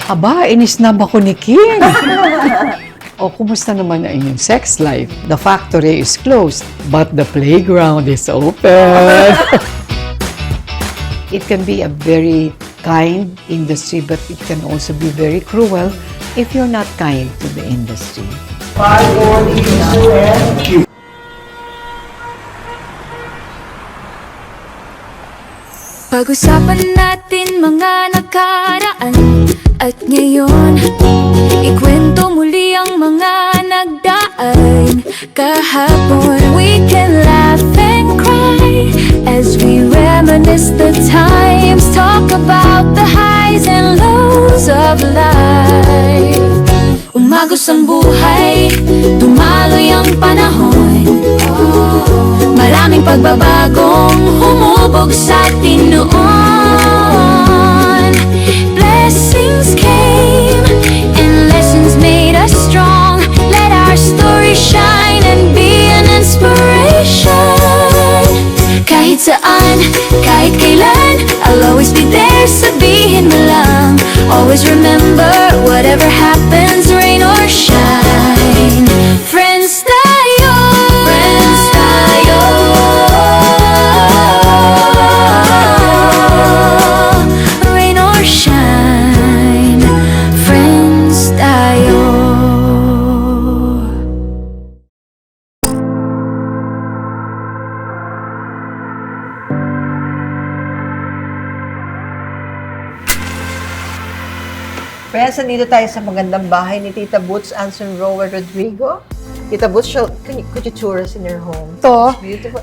Aba, inisnab ako ni King. O, kumusta naman ang inyong sex life? The factory is closed, but the playground is open. It can be a very kind industry, but it can also be very cruel if you're not kind to the industry. Pag-usapan natin mga nakaraan at ngayon, ikwento muli ang mga nagdaan kahapon. We can laugh and cry as we reminisce the times, talk about the highs and lows of life. Umagos ang buhay, dumaloy ang panahon, maraming pagbabagong humubog sa atin noon. Blessings came and lessons made us strong. Let our story shine and be an inspiration. Kahit saan, kahit kailan, I'll always be there, sabihin mo lang. Always remember, whatever happens, rain or shine, friends tayo, friends tayo. Rain or shine, friends tayo. Friends, nandito tayo sa magandang bahay ni Tita Boots Anson Rower Rodrigo. Tita Boots, could you tour us in your home? Ito, It's beautiful.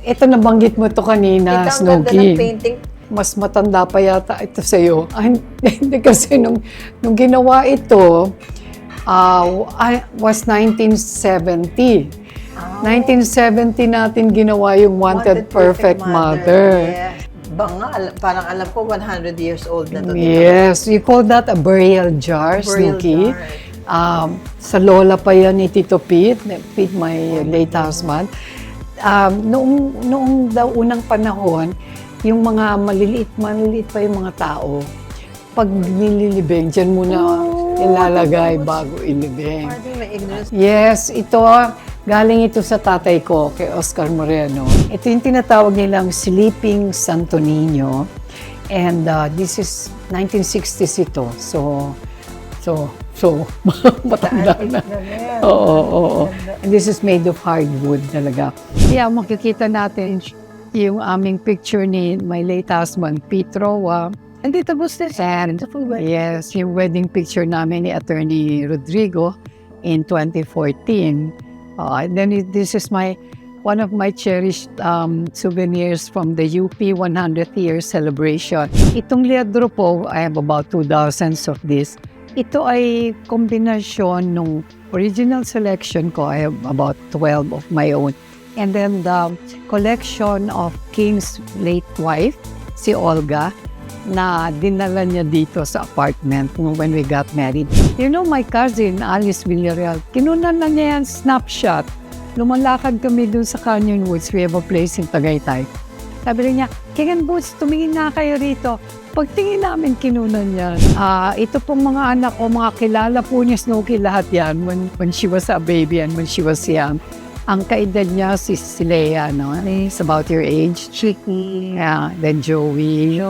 ito nabanggit mo to kanina, Tita, ang ganda ng Snooki. painting. Mas matanda pa yata ito sa'yo. Hindi kasi nung ginawa ito, was 1970. 1970 natin ginawa yung Wanted Perfect Mother. Yes. Parang alam ko, 100 years old na to. Yes, we call that a burial jar, Burial Snooki. jar. Sa lola pa yan ni Tito Pete, my late husband. Noong daw unang panahon, yung mga maliliit pa yung mga tao, pag nililibing, dyan muna ilalagay bago ilibing. Pardon my ignorance. Yes, galing ito sa tatay ko, kay Oscar Moreno. Ito yung tinatawag nilang Sleeping Santo Niño. And this is 1960s ito. So matanda na. Oo. And this is made of hardwood talaga. Yeah, makikita natin yung aming picture ni my late husband, Petro. And dito po yes, yung wedding picture namin ni Attorney Rodrigo in 2014. And then this is one of my cherished souvenirs from the UP 100th year celebration. Itong liadro po, I have about 2,000 of this. Ito ay kombinasyon nung original selection ko. I have about 12 of my own. And then the collection of King's late wife, si Olga, na dinala niya dito sa apartment when we got married. You know, my cousin, Alice Villarreal, kinunan na niya yan snapshot. Lumalakad kami dun sa Canyon Woods. We have a place in Tagaytay. Sabi niya, King and Boots, tumingin na kayo rito. Pagtingin namin, kinunan niya. Ito pong mga anak ko, mga kilala po niya, Snooki, lahat yan when she was a baby and when she was young. Ang kaedad niya si Leia, no? It's about your age. Tricky. Yeah, then Joey,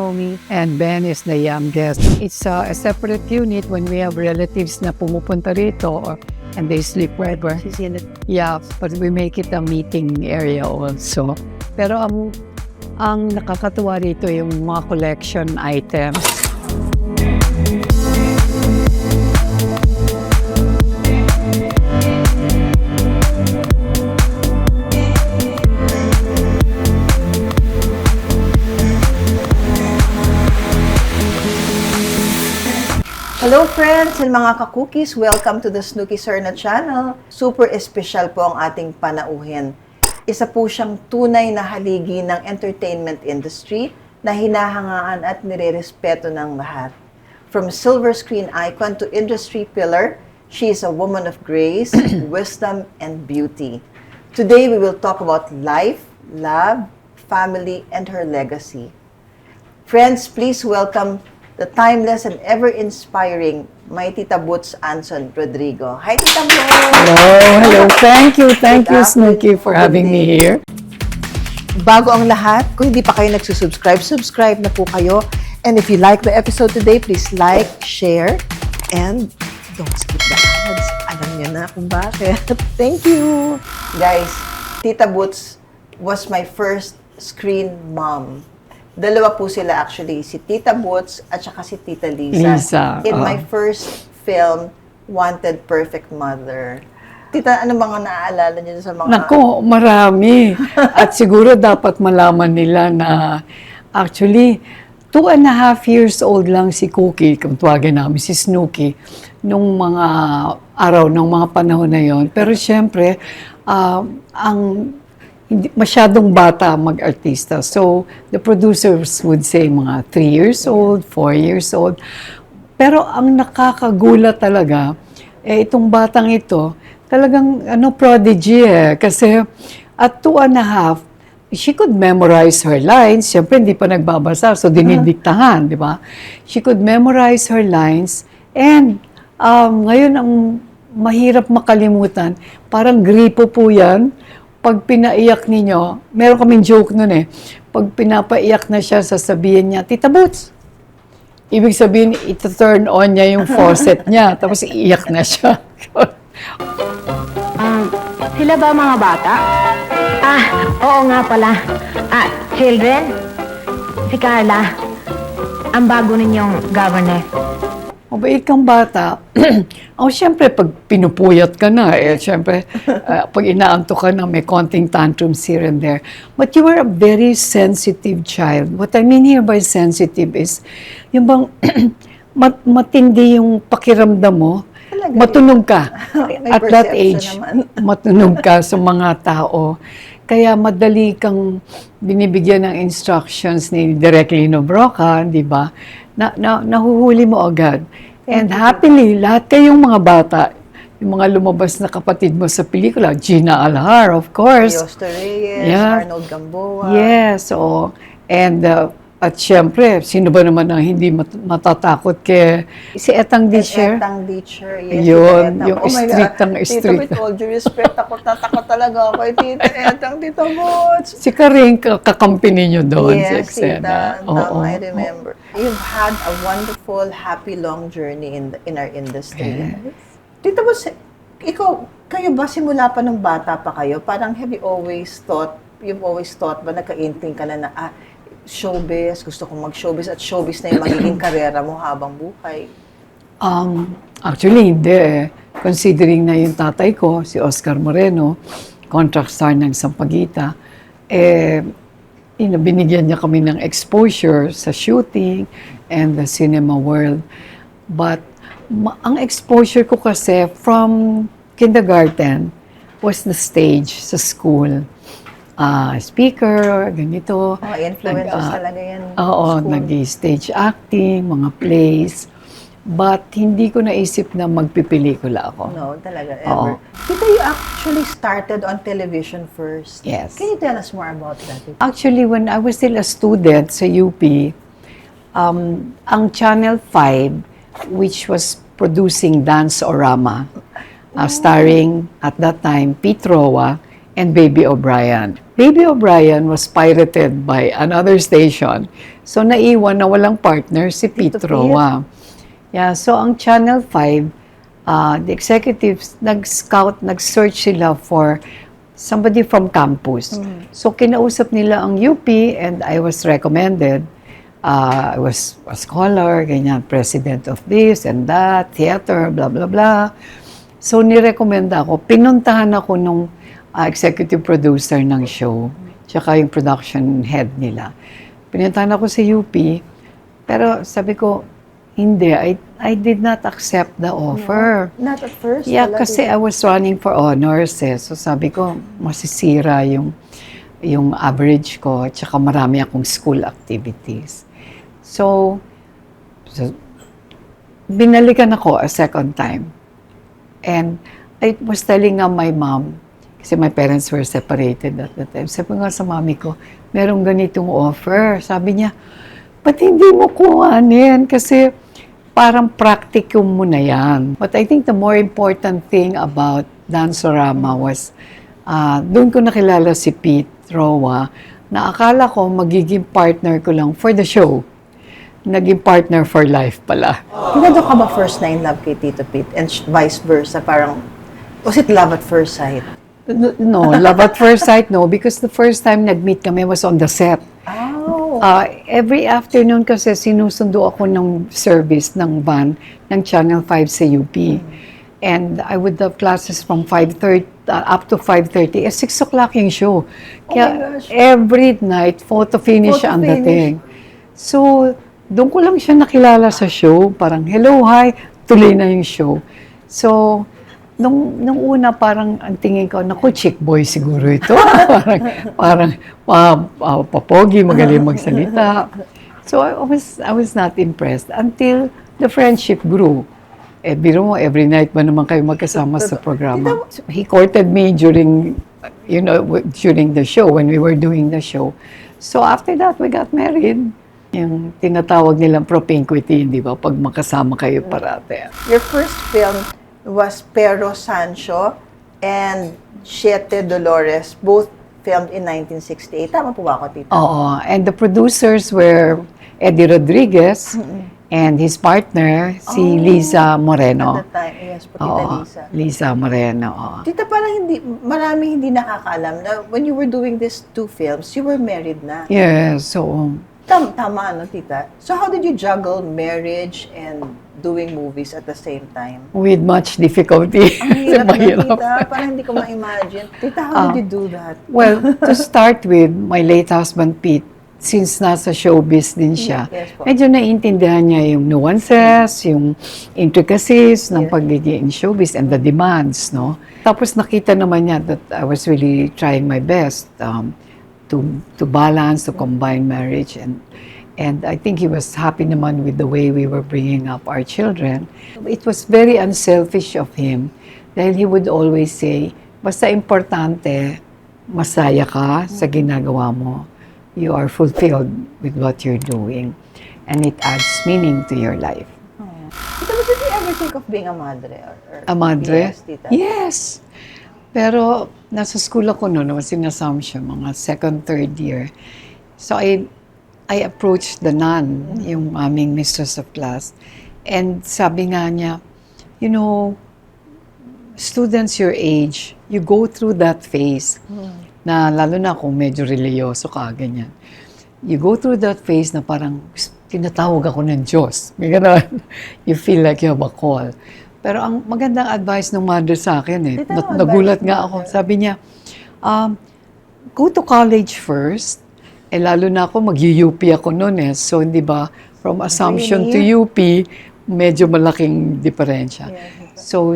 and Ben is the youngest. It's a separate unit when we have relatives na pumupunta rito and they sleep wherever. Yeah, but we make it a meeting area also. Pero ang nakakatuwa rito yung mga collection items. Hello friends and mga ka-cookies! Welcome to the Snooki Serna channel. Super espesyal po ang ating panauhin. Isa po siyang tunay na haligi ng entertainment industry na hinahangaan at nirerespeto ng lahat. From silver screen icon to industry pillar, she is a woman of grace, wisdom, and beauty. Today we will talk about life, love, family, and her legacy. Friends, please welcome the timeless and ever-inspiring my Tita Boots Anson Rodrigo. Hi, Tita Boots! Hello. Thank you, Good Snooki, for afternoon. having Good me day. here. Bago ang lahat, kung hindi pa kayo nagsusubscribe, subscribe na po kayo. And if you like the episode today, please like, share, and don't skip the ads. Alam niyo na kung bakit. Thank you! Guys, Tita Boots was my first screen mom. Dalawa po sila actually, si Tita Boots at saka si Tita Lisa. In my first film, Wanted Perfect Mother. Tita, ano mga naaalala niyo sa mga... Nako, marami. At siguro dapat malaman nila na actually, 2.5 years old lang si Cookie, kung tuwagin namin si Snooki, nung mga araw, nung mga panahon na yon. Pero syempre, hindi masyadong bata mag-artista. So, the producers would say mga 3 years old, 4 years old. Pero ang nakakagulat talaga, itong batang ito, talagang prodigy Kasi at 2.5, she could memorize her lines. Siyempre, hindi pa nagbabasa, so dinidiktahan, di ba? She could memorize her lines. And ngayon, ang mahirap makalimutan, parang gripo po yan. Pag pinaiyak ninyo, meron kaming joke nun pag pinapaiyak na siya, sasabihin niya, Tita Boots. Ibig sabihin, ito-turn on niya yung faucet niya, tapos iiyak na siya. Sila ba mga bata? Oo nga pala. Children, si Carla, ang bago ninyong governess. Mabait kang bata. Siyempre, pag pinupuyat ka na, siyempre, pag inaantok ka na, may konting tantrums here and there. But you were a very sensitive child. What I mean here by sensitive is, yung bang matindi yung pakiramdam mo, matunog ka. May At that perception age, naman. matunog ka sa mga tao. Kaya madali kang binibigyan ng instructions ni Direk Lino Broca, di ba? Nahuhuli mo agad. And happily, lahat kayong mga bata, yung mga lumabas na kapatid mo sa pelikula, Gina Alhar, of course. Yosto Reyes, Yeah. Arnold Gamboa. Yes, and at syempre, sino ba naman ang hindi matatakot kay si Etang Disher? Etang Disher, yes. Yun, Tita Etang. yung Oh my strict God. ang Tita, strict. with all due respect, tatakot talaga ako kay Tita Etang, Tita Boots. Si Karing, kakampi ninyo doon sa Yes, eksena. Tita. I remember. You've had a wonderful, happy, long journey in our industry. Tita Boots, kayo ba simula pa nung bata pa kayo? Parang you've always thought ba, nagka-inkling ka na showbiz, gusto kong mag-showbiz at showbiz na yung magiging karera mo habang buhay? Actually, hindi. Considering na yung tatay ko, si Oscar Moreno, contract star ng Sampaguita, binigyan niya kami ng exposure sa shooting and the cinema world. But ang exposure ko kasi from kindergarten was the stage sa school. Speaker, ganito. Influencers talaga yan. Oo, nag-stage acting, mga plays. But hindi ko naisip na magpipelikula ako. No, talaga, Oo. ever. Tita, you actually started on television first. Yes. Can you tell us more about that? Actually, when I was still a student sa UP, ang Channel 5, which was producing Dance-O-Rama, starring, at that time, Pete Roa and Baby O'Brien. Baby O'Brien was pirated by another station. So, naiwan na walang partner si Pete Roa. Yeah, so ang Channel 5, the executives, nag-search sila for somebody from campus. So, kinausap nila ang UP and I was recommended. I was a scholar, ganyan, president of this and that, theater, blah, blah, blah. So, nirekomenda ako. Pinuntahan ako nung executive producer ng show, tsaka yung production head nila. Pinuntahan ako sa UP, pero sabi ko, hindi, I did not accept the offer. No, not at first? Yeah, talaga. kasi I was running for honors So sabi ko, masisira yung average ko, tsaka marami akong school activities. So binalikan ako a second time. And I was telling my mom, kasi my parents were separated at that time. Sabi nga sa mami ko, merong ganitong offer. Sabi niya, Ba't hindi mo kuhanin? Kasi parang practicum mo na yan. But I think the more important thing about Dansorama was, doon ko nakilala si Pete Roa, na akala ko magiging partner ko lang for the show. Naging partner for life pala. Hindi ka ba first na in love kay Tito Pete and vice versa? Parang, was it love at first sight? No, love at first sight, no. Because the first time nag-meet kami was on the set. Oh. Every afternoon kasi sinusundo ako ng service ng van ng Channel 5 sa UP. And I would have classes from 5:30 up to 5:30. 6 o'clock yung show. Kaya my gosh. every night, photo finish Photo ang finish. dating. So, doon ko lang siya nakilala sa show. Parang, hello, hi, tuloy na yung show. So, nung una, parang ang tingin ko, naku, chick boy siguro ito. parang papogi, magaling magsalita. So, I was not impressed until the friendship grew. Biro mo, every night ba naman kayo magkasama sa programa? He courted me during the show, when we were doing the show. So, after that, we got married. Yung tinatawag nilang propinquity, di ba? Pag makasama kayo parate. Your first film was Pero Sancho and Siete Dolores, both filmed in 1968. Tama po ba ako, Tita? Oo. And the producers were Eddie Rodriguez and his partner, si Liza Moreno. At the time, yes po, Tita Oo, Lisa. Liza Moreno. Oo. Tita, parang maraming hindi nakakaalam na when you were doing these two films, you were married na. Yes, so Tama, ano, Tita? So how did you juggle marriage and doing movies at the same time? with much difficulty. Ang hirap na, Mahirap. Tita. Parang hindi ko ma-imagine. Tita, how did you do that? Well, to start with, my late husband Pete, since nasa showbiz din siya, Yes po. medyo naiintindihan niya yung nuances, yung intricacies ng pagiging in showbiz and the demands, no? Tapos nakita naman niya that I was really trying my best to balance, to combine marriage, and I think he was happy naman with the way we were bringing up our children. It was very unselfish of him dahil he would always say, basta importante, masaya ka sa ginagawa mo. You are fulfilled with what you're doing, and it adds meaning to your life. Tita, but did you ever think of being a madre? Or A madre? Yes, Tita. Yes. Pero nasa school ako noon, I was in Assumption, mga second, third year. So I approached the nun, yung aming mistress of class, and sabi nga niya, you know, students your age, you go through that phase, na lalo na kung medyo religyoso ka, ganyan. You go through that phase na parang tinatawag ako ng Diyos. May ganun. You feel like you have a call. Pero ang magandang advice ng mother sa akin Dito ang nagulat advice nga ng ako. mother. Sabi niya, go to college first. Lalo na ako, mag-UP ako noon eh. So, hindi ba, from Assumption to UP, medyo malaking diferensya. So,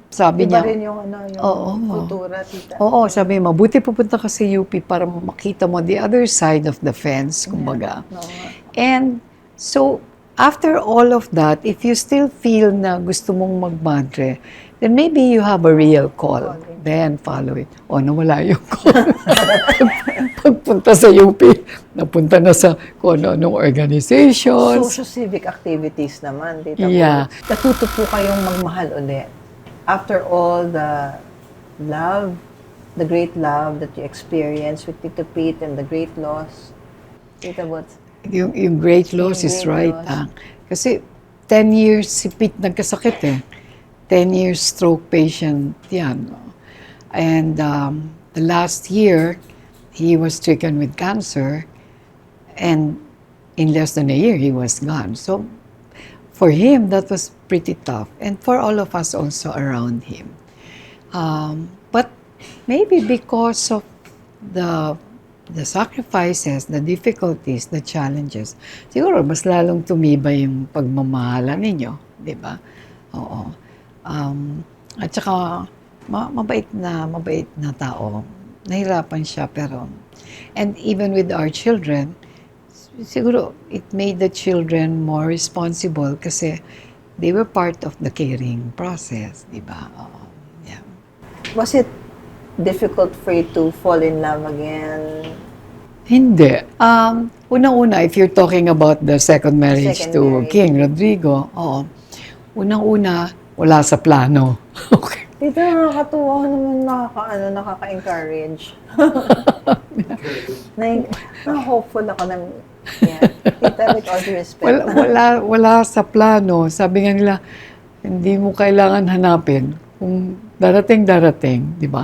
sabi Iba niya, rin yung, yung Oo. kultura, Tita. oo, sabi niya, mabuti pupunta ka sa UP para makita mo the other side of the fence, kumbaga. Oo nga. And so, after all of that, if you still feel na gusto mong magmadre, then maybe you have a real call. Then follow it. O, nawala yung call. Pagpunta sa UP, napunta na sa kung ano-anong organizations. Socio-civic activities naman, Tita. Yeah. Natuto po kayong magmahal ulit. After all the love, the great love that you experienced with Tito Pete and the great loss, Tita, what's Yung great loss Yung is great right. loss. Kasi 10 years si Pete nagkasakit eh. 10 years stroke patient yan. And the last year, he was stricken with cancer. And in less than a year, he was gone. So for him, that was pretty tough. And for all of us also around him. But maybe because of the sacrifices, the difficulties, the challenges, siguro mas lalong tumibay yung pagmamahala ninyo, di ba? Oo. At saka, mabait na tao. Nahirapan siya, pero, and even with our children, siguro it made the children more responsible kasi they were part of the caring process, di ba? Oo. Yeah. Was it difficult for you to fall in love again? Hindi. Unang-una, if you're talking about the second marriage Second to marriage. King Rodrigo, oo. Unang-una, wala sa plano. Okay. Tita, nakakatuwa naman, nakaka-encourage. Na-hopeful ako ng, yeah. Tita, with all due respect. Wala sa plano. Sabi nga nila, hindi mo kailangan hanapin kung darating, di ba?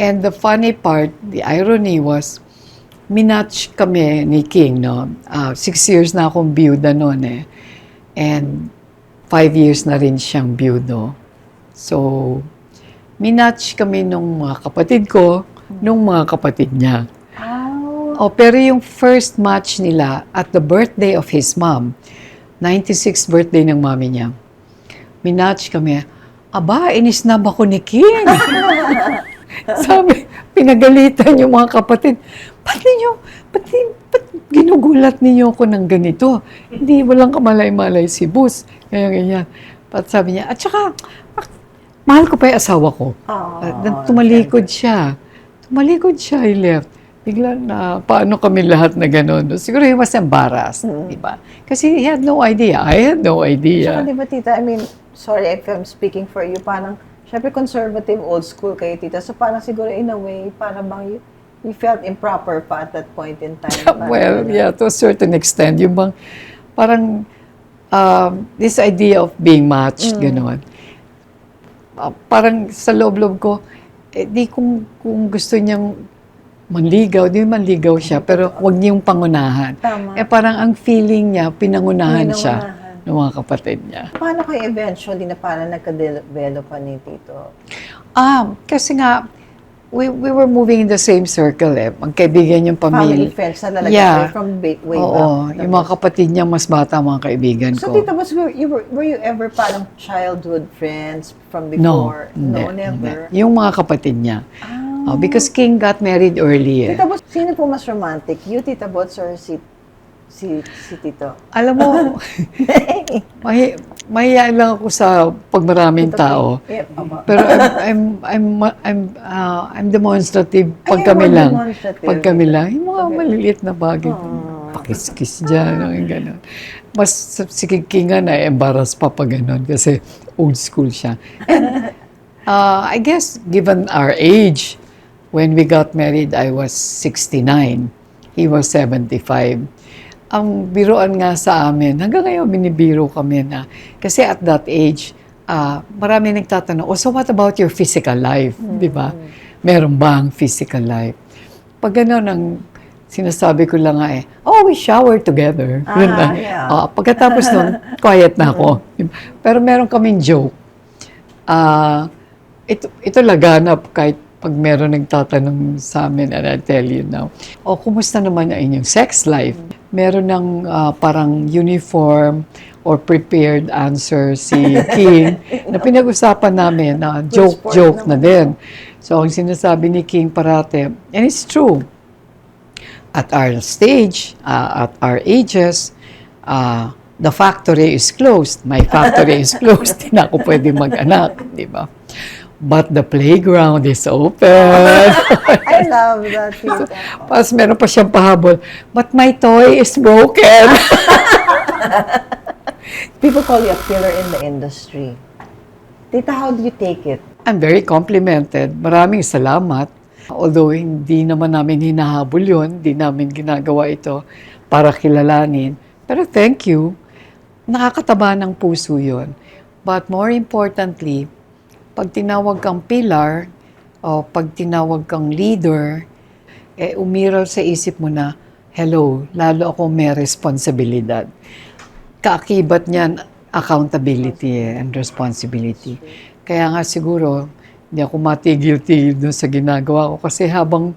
And the funny part, the irony was, minatch kami ni King, no? 6 years na akong biyuda noon eh. And 5 years na rin siyang biyudo. So, minatch kami nung mga kapatid ko, nung mga kapatid niya. Oh, pero yung first match nila at the birthday of his mom, 96th birthday ng mami niya, minatch kami, aba, inisnab ako ni King. Sabi, pinagalitan yung mga kapatid, ba't ginugulat ninyo ako ng ganito? Hindi, walang kamalay-malay si Bus. Ganyan. At sabi niya, at saka, mahal ko pa yung asawa ko. Tumalikod siya, he left. Bigla na, paano kami lahat na gano'n? Siguro he was embarrassed, di ba? Kasi he had no idea. I had no idea. Saka di ba, tita, I mean, sorry if I'm speaking for you, parang, syempre conservative, old school kayo, tita. So parang siguro in a way, parang bang you felt improper pa at that point in time. Well, yeah, to a certain extent. Yung bang, parang, this idea of being matched, gano'n. Parang sa loob-loob ko, di kung gusto niyang manligaw, di manligaw siya, pero wag niyong pangunahan. Tama. Parang ang feeling niya, pinangunahan siya ng mga kapatid niya. Paano kayo eventually na parang nagka-develop pa ni Tito? Kasi nga, we were moving in the same circle eh. Magkaibigan yung Family pamilya. friends na talaga Yeah. kayo from way Oo, back. yung mga kapatid niya, mas bata mga kaibigan So, ko. Tita, were you ever parang childhood friends from No, before? hindi, Never. hindi. Yung mga kapatid niya. Because King got married early eh. Tita Bots, sino po mas romantic? You, Tita Bots, or si Tito? Alam mo, mahihain lang ako sa pagmaraming Tito tao. King. Yep, ama. Pero I'm demonstrative pag Ay, kami more lang. demonstrative. Pag kami lang, yung mga maliliit na bagay. Pakis-kis dyan, yung gano'n. Mas si King nga na-embarrass pa pag gano'n kasi old school siya. And I guess, given our age, when we got married, I was 69. He was 75. Ang biruan nga sa amin, hanggang ngayon binibiro kami na, kasi at that age, marami nagtatanong, so what about your physical life? Di ba? Meron bang physical life? Pag gano'n, ang sinasabi ko lang nga we shower together. Yun lang. Yeah. Pagkatapos nun, quiet na ako. Pero meron kaming joke. Ito laganap kahit pag meron nagtatanong sa amin, and I'll tell you now, kumusta naman ang inyong sex life? Meron ng parang uniform or prepared answer si King na pinag-usapan namin na joke na din. So, ang sinasabi ni King parate, and it's true, at our stage, at our ages, the factory is closed. My factory is closed. Hindi na ako pwede mag-anak, di ba? But the playground is open. I love that, Tita. Pas meron pa siyang pahabol, but my toy is broken. People call you a pillar in the industry. Tita, how do you take it? I'm very complimented. Maraming salamat. Although hindi naman namin hinahabol yun, hindi namin ginagawa ito para kilalanin. Pero thank you. Nakakataba ng puso yun. But more importantly, pag tinawag kang pillar o pag tinawag kang leader, umiral sa isip mo na, hello, lalo ako may responsibilidad. Kaakibat niyan, accountability and responsibility. Kaya nga siguro, hindi ako matigil-tigil doon sa ginagawa ko kasi habang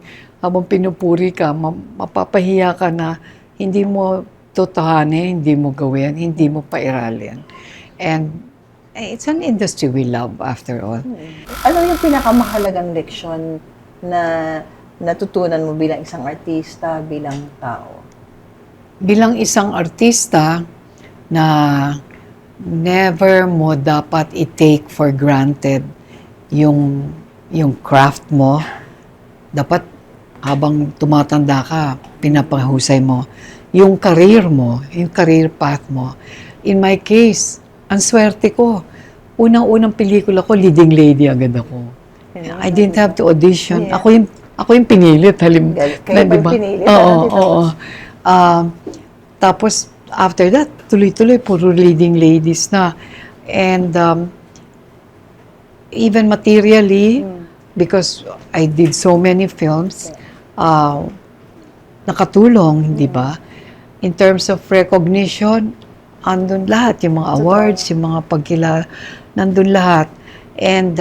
pinupuri ka, mapapahiya ka na hindi mo totohanin, hindi mo gawin, hindi mo pairalin. And it's an industry we love after all. Ano yung pinakamahalagang leksyon na natutunan mo bilang isang artista, bilang tao? Bilang isang artista na never mo dapat i-take for granted yung craft mo. Dapat habang tumatanda ka, pinapahusay mo. yung career mo, yung career path mo. In my case, ang swerte ko, unang-unang pelikula ko, leading lady agad ako. I didn't have to audition. Yeah. Ako yung pinilit. Kayo pa yung diba? pinilit, Oo, Tita oo. Tapos, after that, tuloy-tuloy, puro leading ladies na. And even materially, because I did so many films, nakatulong, di ba? In terms of recognition, andun lahat, yung mga awards, yung mga pagkilala, nandun lahat. And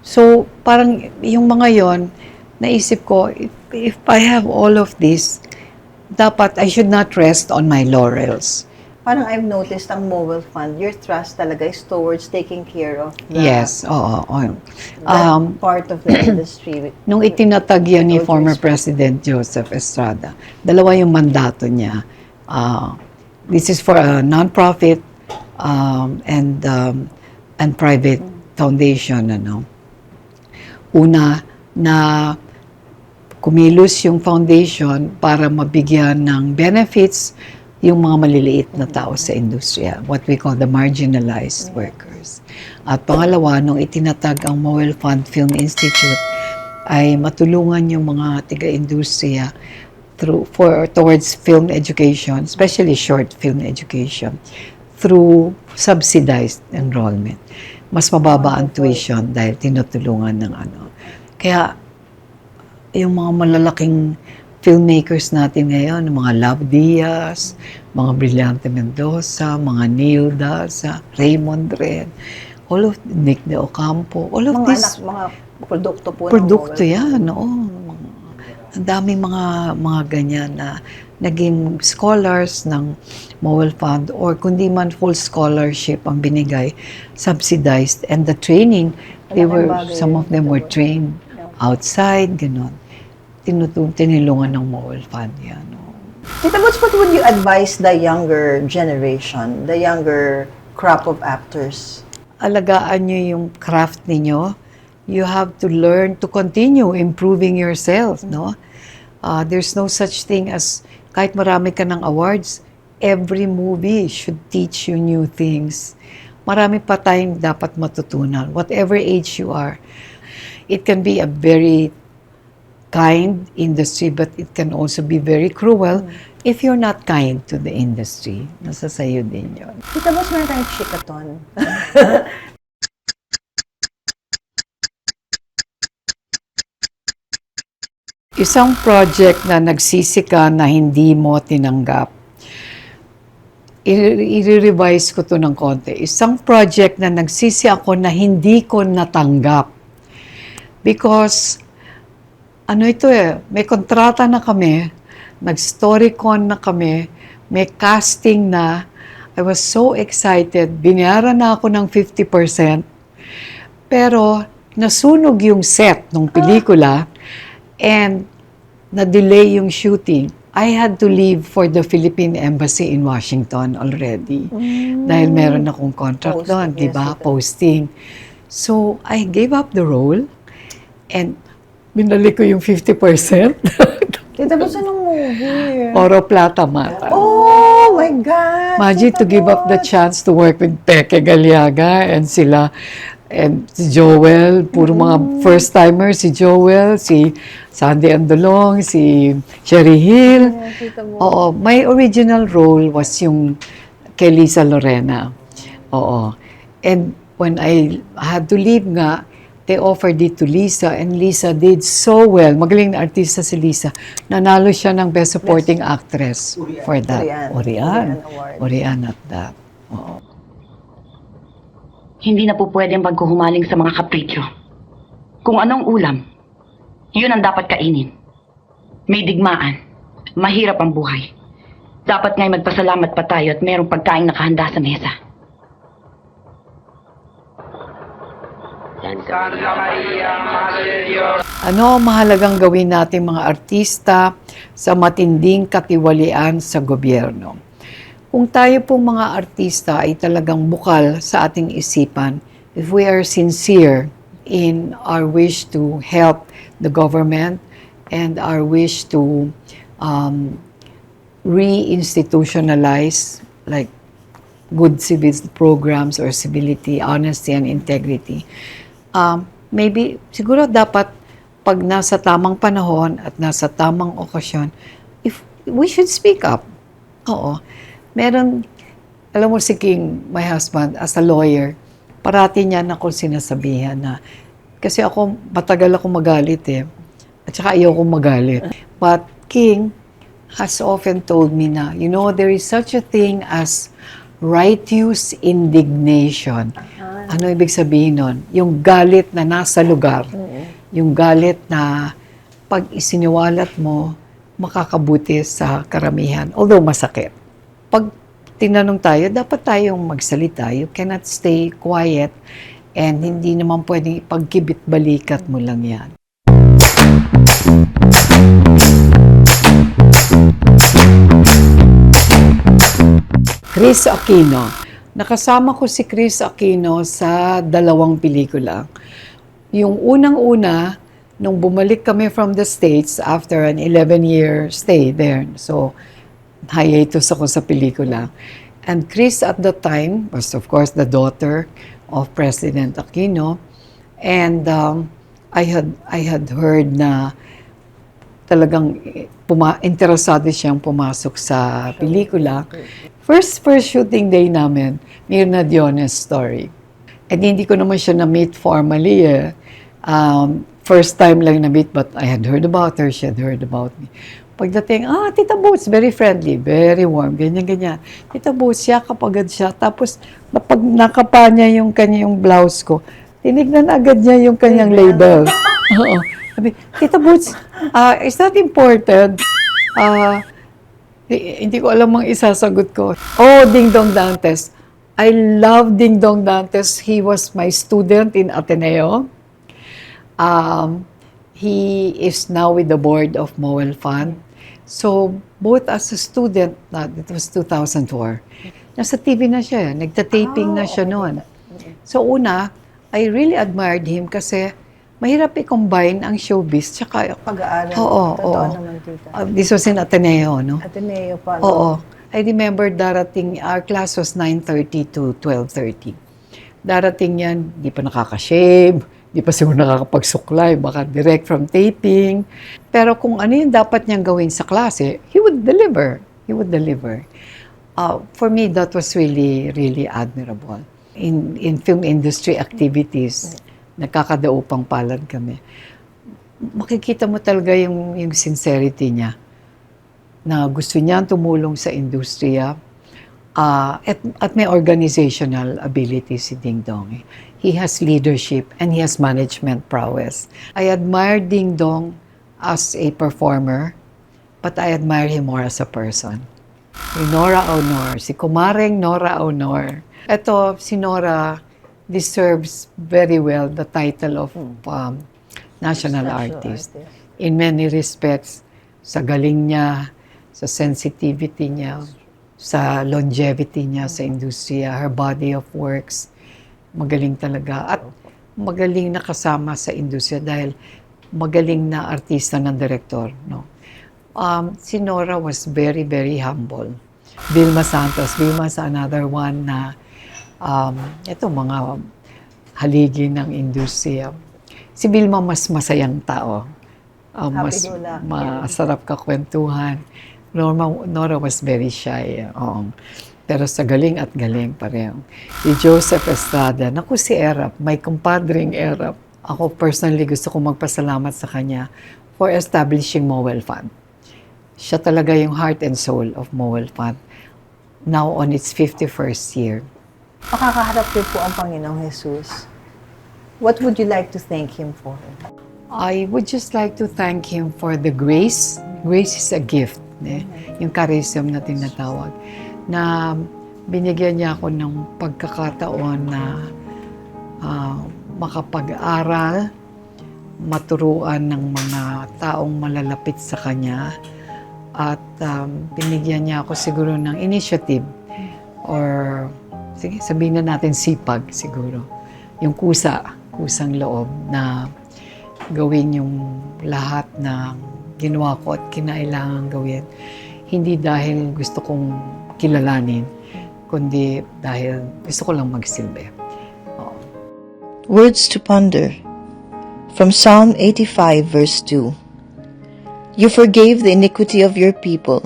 so, parang yung mga yon, naisip ko, if I have all of this, dapat I should not rest on my laurels. Parang I've noticed ang Mobile Fund, your trust talaga is towards taking care of the, Yes, oo. that part of the industry. Nung itinatag yan ni With all due former respect. President Joseph Estrada, dalawa yung mandato niya. This is for a non-profit and private foundation. Una, na kumilos yung foundation para mabigyan ng benefits yung mga maliliit na tao sa industriya, what we call the marginalized workers. At pangalawa, nung itinatag ang Mobile Fund Film Institute, ay matulungan yung mga tiga-industriya towards film education, especially short film education, through subsidized enrollment. Mas mababa ang tuition dahil tinutulungan ng Kaya, yung mga malalaking filmmakers natin ngayon, mga Love Diaz, mga Brillante Mendoza, mga Neil Daza, Raymond Red, all of Nick de Ocampo, all of Mga these mga produkto po produkto ng Mobile yan, oo. Ang daming mga ganyan na naging scholars ng Mobile Fund or kundi man full scholarship ang binigay, subsidized, and the training, some of them were trained outside, gano'n. Tinilungan ng Mobile Fund yan. Tita Boots, what would you advise the younger generation, the younger crop of actors? Alagaan nyo yung craft ninyo. You have to learn to continue improving yourself, no? There's no such thing as, kahit marami ka ng awards, every movie should teach you new things. Marami pa tayong dapat matutunan, whatever age you are. It can be a very kind industry, but it can also be very cruel if you're not kind to the industry. Nasa sayo din yun. Tita Boots, meron tayong chikaton. Isang project na nagsisika na hindi mo tinanggap. I-revise ko to ng konti. Isang project na nagsisi ako na hindi ko natanggap. Because may kontrata na kami, nag-storycon na kami, may casting na. I was so excited. Binayaran na ako ng 50%. Pero nasunog yung set ng pelikula and na-delay yung shooting. I had to leave for the Philippine Embassy in Washington already. Dahil meron akong contract doon, di ba? Posting. So, I gave up the role and binalik ko yung 50%. Tita Boots, anong movie? Oro Plata Mata. Oh my God! Imagine Tita to give up the Boots. chance to work with Peke Galiaga and sila and si Joel, puro mga first-timers, si Joel, si Sandy Andolong, si Sherry Hill. Tita Boots. Oo, my original role was yung kay Lisa Lorena. Oo. And when I had to leave nga, they offered it to Lisa and Lisa did so well. Magaling na artista si Lisa. Nanalo siya ng Best Supporting Actress for that. Orian Award. Orian at that. Oo. Hindi na po pwedeng pagkuhumaling sa mga kapritsyo. Kung anong ulam, yun ang dapat kainin. May digmaan, mahirap ang buhay. Dapat nga'y magpasalamat pa tayo at merong pagkain nakahanda sa mesa. Ano ang mahalagang gawin natin mga artista sa matinding katiwalian sa gobyerno? Kung tayo pong mga artista ay talagang bukal sa ating isipan, if we are sincere in our wish to help the government and our wish to re-institutionalize like good civil programs or civility, honesty, and integrity. Maybe, siguro dapat pag nasa tamang panahon at nasa tamang okasyon, if we should speak up. Oo. Meron, alam mo si King, my husband, as a lawyer, parati niya na ako sinasabihan na, kasi ako, matagal ako magalit eh. At saka ayoko magalit. But King has often told me na, you know, there is such a thing as righteous indignation. Ano ibig sabihin nun? Yung galit na nasa lugar. Yung galit na pag isiniwalat mo, makakabuti sa karamihan. Although masakit. Pag tinanong tayo, dapat tayong magsalita. You cannot stay quiet and hindi naman pwedeng ipagkibit-balikat mo lang yan. Chris Aquino. Nakasama ko si Chris Aquino sa 2 pelikula. Yung unang-una, nung bumalik kami from the States after an 11-year stay there. So, hiatus ako sa pelikula. And Chris at the time was of course the daughter of President Aquino. And I had heard na talagang interesado siyang pumasok sa pelikula. First shooting day namin, Mirna Diones story. And hindi ko naman siya na-meet formally eh. First time lang na-meet, but I had heard about her, she had heard about me. Pagdating, Tita Boots, very friendly, very warm, ganyan-ganyan. Tita Boots, siya kapagad siya. Tapos, pag nakapa niya yung kanyang blouse ko, tinignan agad niya yung kanyang label. Oo. Sabi, Tita Boots, is that important? Hindi ko alam ang isasagot ko. Oh, Ding Dong Dantes. I love Ding Dong Dantes. He was my student in Ateneo. He is now with the board of Mowel Fund. So, both as a student, it was 2004, nasa TV na siya, nagta-taping na siya noon. So, una, I really admired him kasi mahirap i-combine ang showbiz tsaka Pag-aaral. Oo, Totoo oo. naman, tita. This was in Ateneo, no? Ateneo pa. Oo. I remember darating, our class was 9:30 to 12:30. Darating yan, di pa nakaka-shave, di pa siguro nakakapagsuklay, baka direct from taping. Pero kung ano yung dapat niyang gawin sa klase, he would deliver. He would deliver. For me, that was really, really admirable. In film industry activities, nakakadaupang palad kami. Makikita mo talaga yung sincerity niya na gusto niya tumulong sa industriya at may organizational ability si Ding Dong. He has leadership and he has management prowess. I admire Ding Dong as a performer, but I admire him more as a person. Si Nora Aunor, si Kumareng Nora Aunor. Ito, si Nora deserves very well the title of National Artist. In many respects, sa galing niya, sa sensitivity niya, sa longevity niya sa industriya, her body of works, magaling talaga. At magaling na kasama sa industriya dahil magaling na artista ng direktor. No? Si Nora was very, very humble. Vilma Santos. Vilma's another one na ito mga haligi ng industriya. Si Vilma mas masayang tao. Mas masarap kakwentuhan. Nora was very shy. Pero sa galing at galing pareho. Si Joseph Estrada, naku si Erap, may kumpadring Erap. Ako personally gusto kong magpasalamat sa kanya for establishing Mowel Fund. Siya talaga yung heart and soul of Mowel Fund. Now on its 51st year. Makakaharap niyo po ang Panginoong Jesus. What would you like to thank Him for? I would just like to thank Him for the grace. Grace is a gift. Yung charism na tinatawag. Na binigyan niya ako ng pagkakataon na makapag-aral, maturuan ng mga taong malalapit sa Kanya, at binigyan niya ako siguro ng initiative or sige, sabihin na natin sipag siguro. Yung kusang loob na gawin yung lahat na ginawa ko at kinailangan gawin. Hindi dahil gusto kong kilalanin, kundi dahil gusto ko lang magsilbi. Words to ponder. From Psalm 85 verse 2. You forgave the iniquity of your people.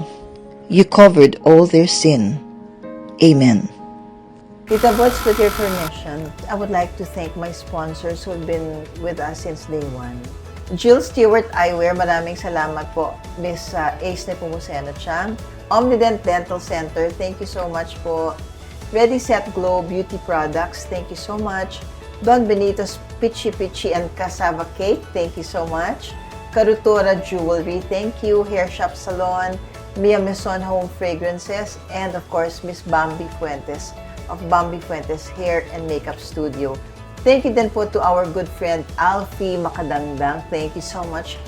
You covered all their sin. Amen. Tita Bots, with your permission, I would like to thank my sponsors who have been with us since day one. Jill Stewart Eyewear, maraming salamat po. Miss Ace Nepomuceno Chang. Omnident Dental Center, thank you so much po. Ready Set Glow Beauty Products, thank you so much. Don Benito's Pichi Pichi and Cassava Cake, thank you so much. Karutora Jewelry, thank you. Hair Shop Salon, Mia Maison Home Fragrances, and of course, Miss Bambi Fuentes of Bambi Fuentes Hair and Makeup Studio. Thank you din po to our good friend Alfie Makadangdang. Thank you so much,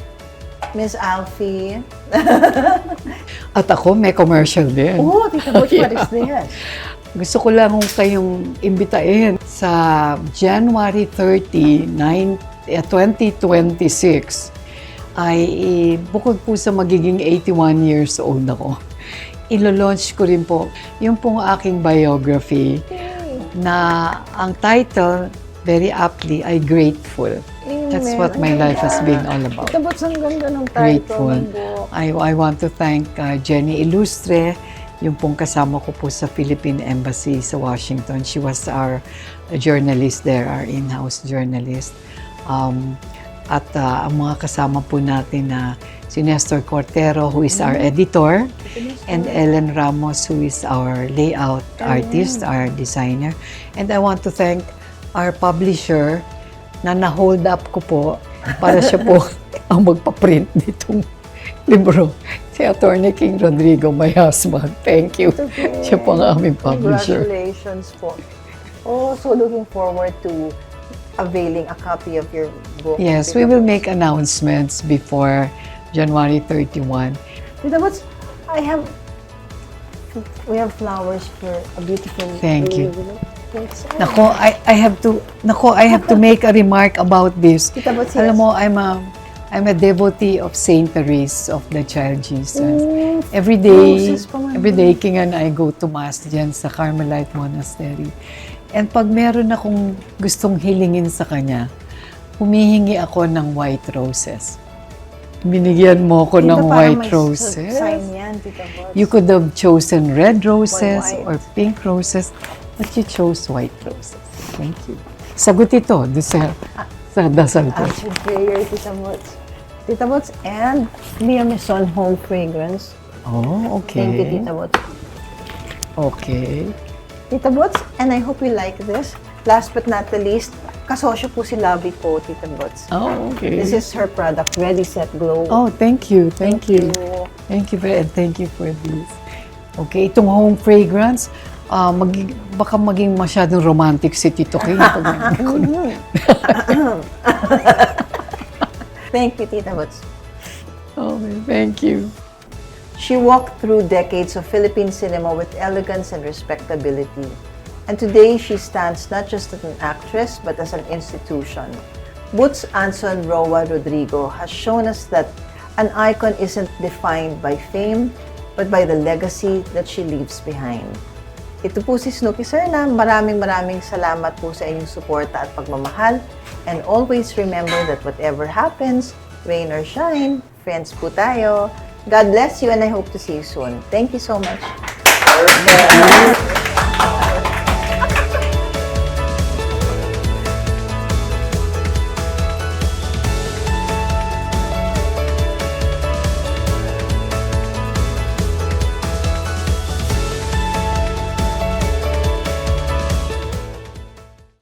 Miss Alfie. At ako, may commercial din. Oh, Tita Bots, what is this? Gusto ko lang kayong imbitahin sa January 30, 2026 ay bukod po sa magiging 81 years old ako. Ilo-launch ko rin po yung pong aking biography na ang title, very aptly, ay Grateful. That's what my life has been all about. Tita Bots, ang ganda ng title Grateful. ng book. I want to thank Jenny Ilustre, yung pong kasama ko po sa Philippine Embassy sa Washington. She was our journalist there, our in-house journalist. At ang mga kasama po natin na si Nestor Cortero, who is our editor, and Ellen Ramos, who is our layout artist, our designer. And I want to thank our publisher na na-hold up ko po para siya po ang magpa-print nitong libro. Si Attorney King Rodrigo, my husband. Thank you. Okay. Siya po ang aming publisher. Congratulations po. Oh, so looking forward to availing a copy of your book. Yes, we will make announcements before January 31. Tita Bots, we have flowers for a beautiful Thank you. Thanks. Nako, I have to make a remark about this. Tita Bots, Alam yes. mo, I'm a devotee of Saint Therese of the Child Jesus. Every Roses pa man. day, kingan I go to Mass dyan sa Carmelite Monastery. And pag meron akong gustong hilingin sa kanya, humihingi ako ng white roses. Binigyan mo ako ng white roses. Sign yan, Tita Bots. You could have chosen red roses White. or pink roses, but you chose white roses. Thank you. Sagot ito doon sa dasal ko. Answered prayer, Tita Bots. Tita Bots, and Mia Maison Home Fragrance. Oh, okay. Thank you, Tita Bots. Okay. Tita Bots, and I hope you like this. Last but not the least, kasosyo po si Lovey po, Tita Bots. Oh, okay. This is her product, Ready, Set, Glow. Oh, thank you. Thank you. Thank you and thank you for this. Okay, itong home fragrance, baka maging masyadong romantic si Tito King. Thank you, Tita Bots. Okay, thank you. She walked through decades of Philippine cinema with elegance and respectability. And today, she stands not just as an actress, but as an institution. Boots Anson Roa Rodrigo has shown us that an icon isn't defined by fame, but by the legacy that she leaves behind. Ito po si Snooki Serna. Maraming salamat po sa inyong suporta at pagmamahal. And always remember that whatever happens, rain or shine, friends po tayo. God bless you and I hope to see you soon. Thank you so much.